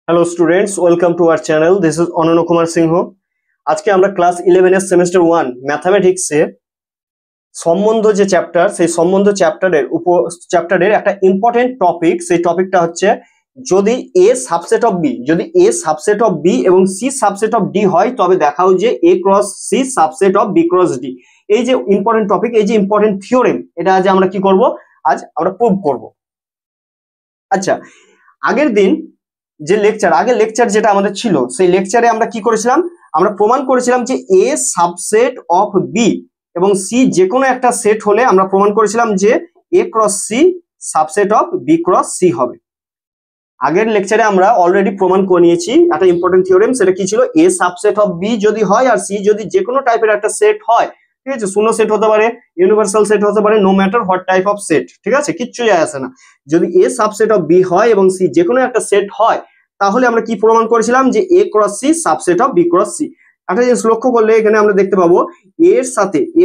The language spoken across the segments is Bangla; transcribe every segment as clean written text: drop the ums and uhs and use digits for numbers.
Hello students, welcome to our channel. This is অনন্য কুমার সিংহ। আজকে আমরা ক্লাস 11 এর সেমিস্টার 1 ম্যাথামেটিক্সে সম্বন্ধ যে চ্যাপ্টার, সেই সম্বন্ধ চ্যাপ্টারের একটা ইম্পর্টেন্ট টপিক, সেই টপিকটা হচ্ছে যদি এ সাবসেট অফ বি, যদি এ সাবসেট অফ বি এবং সি সাবসেট অফ ডি হয় তবে দেখাও যে A cross C subset of B cross D. এই যে ইম্পর্টেন্ট টপিক, এই যে ইম্পর্টেন্ট থিওরেম, এটা আজ আমরা কি করব, আজ আমরা প্রুভ করব। আচ্ছা, আগের লেকচার যেটা আমাদের ছিল, সেই লেকচারে আমরা কি করেছিলাম, আমরা প্রমাণ করেছিলাম যে এ সাবসেট অফ বি এবং সি যে কোনো একটা সেট হলে আমরা প্রমাণ করেছিলাম যে A cross C subset of B cross C হবে। আগের লেকচারে আমরা অলরেডি প্রমাণ করে নিয়েছি একটা ইম্পর্টেন্ট থিওরেম, সেটা কি ছিল, এ সাবসেট অফ বি যদি হয় আর সি যদি যে কোনো টাইপের একটা সেট হয়, ঠিক আছে, শূন্য সেট হতে পারে, ইউনিভার্সাল সেট হতে পারে, no matter what type of set, ঠিক আছে, কিচ্ছু যায় আসে না। যদি এ সাবসেট অফ বি হয় এবং সি যে কোনো একটা সেট হয়, তাহলে আমরা কি প্রমাণ করেছিলাম যে A cross C subset of B cross C. একটা জিনিস লক্ষ্য করলে এখানে আমরা দেখতে পাবো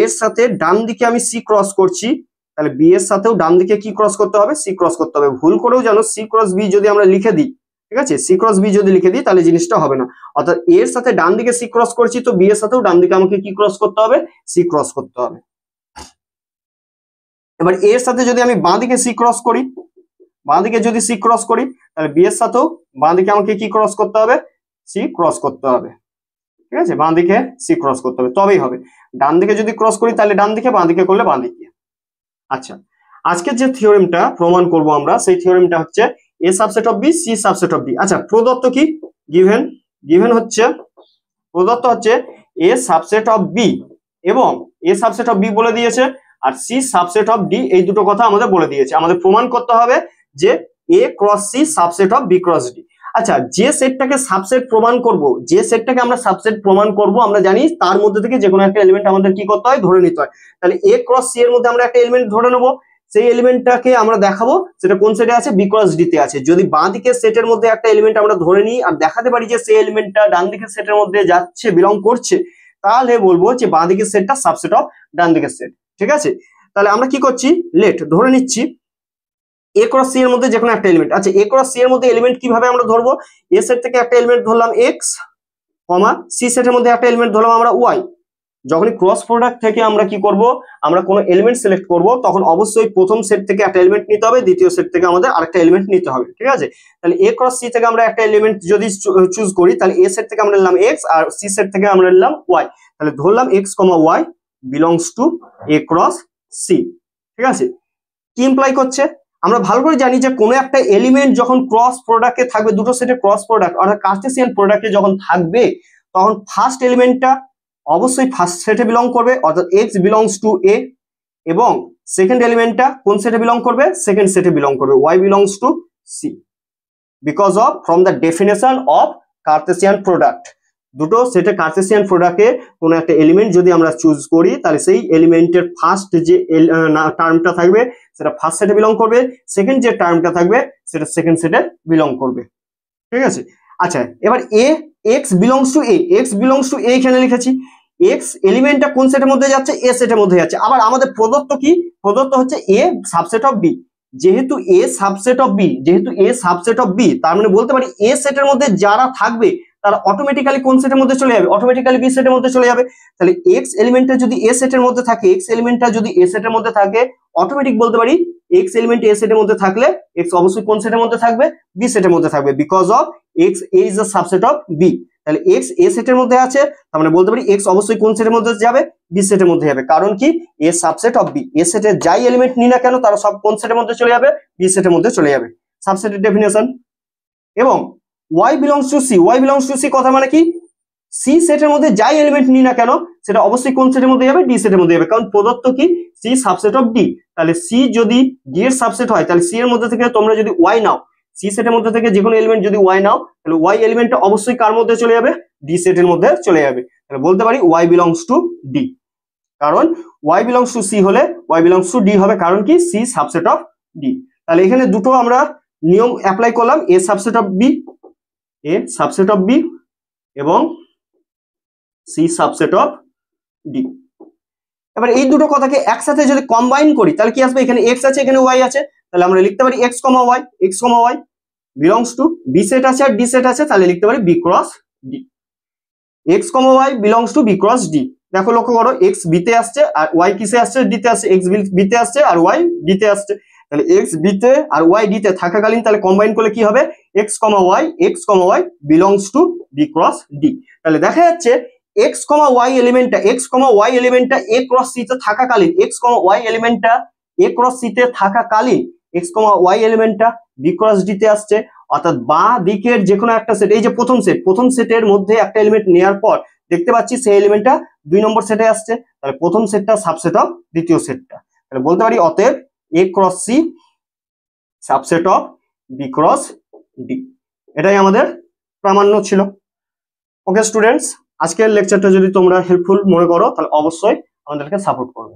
এর সাথে ডান দিকে আমি সি ক্রস করছি, তাহলে বি এর সাথেও ডান দিকে কি ক্রস করতে হবে, সি ক্রস করতে হবে। ভুল করেও জানো সি ক্রস বি যদি আমরা লিখে দিই, ঠিক আছে, সি ক্রস বি যদি লিখে দিই তাহলে জিনিসটা হবে না। অর্থাৎ এর সাথে ডান দিকে সি ক্রস করছি, তো বি এর সাথেও ডান দিকে আমাকে কি ক্রস করতে হবে, সি ক্রস করতে হবে। এবার এর সাথে যদি আমি বাঁ দিকে সি ক্রস করি, বাঁ দিকে যদি সি ক্রস করি, তাহলে বি এর সাথেও বাঁ দিকে আমাকে কি ক্রস করতে হবে, সি ক্রস করতে হবে, ঠিক আছে, বাঁ দিকে সি ক্রস করতে হবে তবেই হবে। ডান দিকে যদি ক্রস করি তাহলে ডান দিকে, বাঁ দিকে করলে বাঁ দিকে। আচ্ছা, আজকের যে থিওরেমটা প্রমাণ করব আমরা, সেই থিওরেমটা হচ্ছে A subset of B C subset of D. আচ্ছা, প্রদত্ত কি, গিভেন হচ্ছে, প্রদত্ত হচ্ছে এ সাবসেট অফ বি এবং এ সাবসেট অফ বি বলে দিয়েছে, আর সি সাবসেট অফ ডি, এই দুটো কথা আমাদের বলে দিয়েছে। আমাদের প্রমাণ করতে হবে যে A cross C subset of B cross D. আচ্ছা, যে সেটটাকে সাবসেট প্রমাণ করব, যে সেটটাকে আমরা সাবসেট প্রমাণ করব, আমরা জানি তার মধ্যে থেকে যে কোনো একটা এলিমেন্ট আমাদের কি করতে হয়, ধরে নিতে হয়। তাহলে এ ক্রস সি এর মধ্যে আমরা একটা এলিমেন্ট ধরে নেব, সেই এলিমেন্টটাকে আমরা দেখাবো সেটা কোন সেটে আছে, বি ক্রস ডি তে আছে। যদি বাঁ দিকের সেটের মধ্যে একটা এলিমেন্ট আমরা ধরে নিই আর দেখাতে পারি যে সেই এলিমেন্টটা ডান দিকের সেটের মধ্যে যাচ্ছে, বিলং করছে, তাহলে বলবো যে বাঁ দিকের সেটটা সাবসেট অফ ডান দিকের সেট, ঠিক আছে। তাহলে আমরা কি করছি, লেট ধরে নিচ্ছি এ ক্রস সি এর মধ্যে যে কোনো একটা এলিমেন্ট। আচ্ছা, এ ক্রস সি এর মধ্যে এলিমেন্ট কিভাবে আমরা ধরবো, এ সেট থেকে একটা এলিমেন্ট ধরলাম এক্স, কমা সি সেটের মধ্যে একটা এলিমেন্ট ধরলাম আমরা ওয়াই। যখনই ক্রস প্রোডাক্ট থেকে আমরা কি করব, আমরা কোনো এলিমেন্ট সিলেক্ট করব, তখন অবশ্যই প্রথম সেট থেকে একটা এলিমেন্ট নিতে হবে, দ্বিতীয় সেট থেকে আমাদের আরেকটা এলিমেন্ট নিতে হবে, ঠিক আছে। তাহলে এ ক্রস সি থেকে আমরা একটা এলিমেন্ট যদি চুজ করি, তাহলে এ সেট থেকে আমরা নিলাম এক্স আর সি সেট থেকে আমরা নিলাম ওয়াই। তাহলে ধরলাম X comma Y belongs to A cross C, ঠিক আছে। কি ইমপ্লাই করছে, আমরা ভালো করে জানি যে কোনো একটা এলিমেন্ট যখন ক্রস প্রোডাক্টে থাকবে, দুটো সেটের ক্রস প্রোডাক্ট অর্থাৎ কার্টেসিয়ান প্রোডাক্টে যখন থাকবে, তখন ফার্স্ট এলিমেন্টটা অবশ্যই ফার্স্ট সেটে বিলং করবে, অর্থাৎ এক্স বিলংস টু এ, এবং সেকেন্ড এলিমেন্টটা কোন সেটে বিলং করবে, সেকেন্ড সেটে বিলং করবে, Y belongs to C, because of from the definition of Cartesian product. দুটো সেটে কার্টেসিয়ান প্রোডাক্টে কোনো একটা এলিমেন্ট যদি আমরা চুজ করি, তাহলে সেই এলিমেন্টের ফার্স্ট যে টার্মটা থাকবে সেটা ফার্স্ট সেটে বিলং করবে, সেকেন্ড যে টার্মটা থাকবে সেটা সেকেন্ড সেটে বিলং করবে, ঠিক আছে। আচ্ছা, এবার এ x belongs to A, x belongs to A এখানে লিখেছি, এক্স এলিমেন্টটা কোন সেটের মধ্যে যাচ্ছে, এ সেটের মধ্যে যাচ্ছে। আবার আমাদের প্রদত্ত কি, প্রদত্ত হচ্ছে এ সাবসেট অফ বি। যেহেতু এ সাবসেট অফ বি, তার মানে বলতে পারি এ সেটের মধ্যে যারা থাকবে তারা অটোমেটিক্যালি কোন সেটের মধ্যে চলে যাবে, অটোমেটিক্যালি বি সেটের মধ্যে চলে যাবে। তাহলে এক্স এলিমেন্টটা যদি এ সেটের মধ্যে থাকে, অটোমেটিক বলতে পারি এক্স এলিমেন্ট এ সেটের মধ্যে থাকলে এক্স অবশ্যই কোন সেটের মধ্যে থাকবে, বি সেটের মধ্যে থাকবে, because of X A is the subset of B. তাহলে এক্স এ সেটের মধ্যে আছে, তার মানে বলতে পারি এক্স অবশ্যই কোন সেটের মধ্যে যাবে, বি সেটের মধ্যে যাবে। কারণ কি, এ সাবসেট অফ বি, এ সেটের যাই এলিমেন্ট নি না কেন তারা সব কোন সেটের মধ্যে চলে যাবে, বি সেটের মধ্যে চলে যাবে, সাবসেটের ডেফিনেশন। এবং ওয়াই বিলংস টু সি, কথা মানে কি, সি সেটের মধ্যে যাই এলিমেন্ট নি না কেন সেটা অবশ্যই কোন সেটের মধ্যে যাবে, ডি সেটের মধ্যে যাবে। কারণ প্রদত্ত কি, সি সাবসেট অফ ডি। তাহলে সি যদি ডি এর সাবসেট হয়, তাহলে সি এর মধ্যে থেকে তোমরা যদি ওয়াই নাও, সি সেটের মধ্যে থেকে যে কোনো এলিমেন্ট যদি ওয়াই নাও, তাহলে ওয়াই এলিমেন্টটা অবশ্যই কার মধ্যে চলে যাবে, ডি সেটের মধ্যে চলে যাবে। তাহলে বলতে পারি ওয়াই বিলংস টু ডি, কারণ ওয়াই বিলংস টু সি হলে ওয়াই বিলংস টু ডি হবে, কারণ কি, সি সাবসেট অফ ডি। তাহলে এখানে দুটো আমরা নিয়ম অ্যাপ্লাই করলাম, এ সাবসেট অফ বি এবং সি সাবসেট অফ ডি। এবার এই দুটো কথাকে একসাথে যদি কম্বাইন করি তাহলে কি আসবে, এখানে এক্স আছে, এখানে ওয়াই আছে, তাহলে আমরা লিখতে পারি X comma Y belongs to B set আছে আর ডি সেট আছে, তাহলে লিখতে পারি B cross D. X comma Y belongs to B cross D. দেখো লক্ষ্য করো, এক্স বিতে আসছে আর ওয়াই কিসে আসছে, ডিতে আসছে। এক্স বিতে আসছে আর ওয়াই ডিতে আসছে, তাহলে এক্স বিতে আর ওয়াই ডিতে থাকাকালীন তাহলে কম্বাইন করলে কি হবে, X comma Y belongs to B cross D. তাহলে দেখা যাচ্ছে এক্স কমা ওয়াই এলিমেন্টটা এ ক্রস সি তে থাকাকালীন, এক্স কমা ওয়াই এলিমেন্টটা এ ক্রস সি তে থাকাকালীন এক্স কমা ওয়াই এলিমেন্টটা বি ক্রস ডি তে আসছে। অর্থাৎ বাঁ দিকের যে কোনো একটা সেট, এই যে প্রথম সেটের মধ্যে একটা এলিমেন্ট নেওয়ার পর দেখতে পাচ্ছি সেই এলিমেন্টটা 2 নম্বর সেটে আসছে, তাহলে প্রথম সেটটা সাবসেট অফ দ্বিতীয় সেটটা। তাহলে বলতে পারি অতএব A cross C subset of B cross D. এটাই আমাদের প্রামাণ্য ছিল। ওকে স্টুডেন্টস, আজকের লেকচারটা যদি তোমরা হেল্পফুল মনে করো তাহলে অবশ্যই আমাদেরকে সাপোর্ট করবে।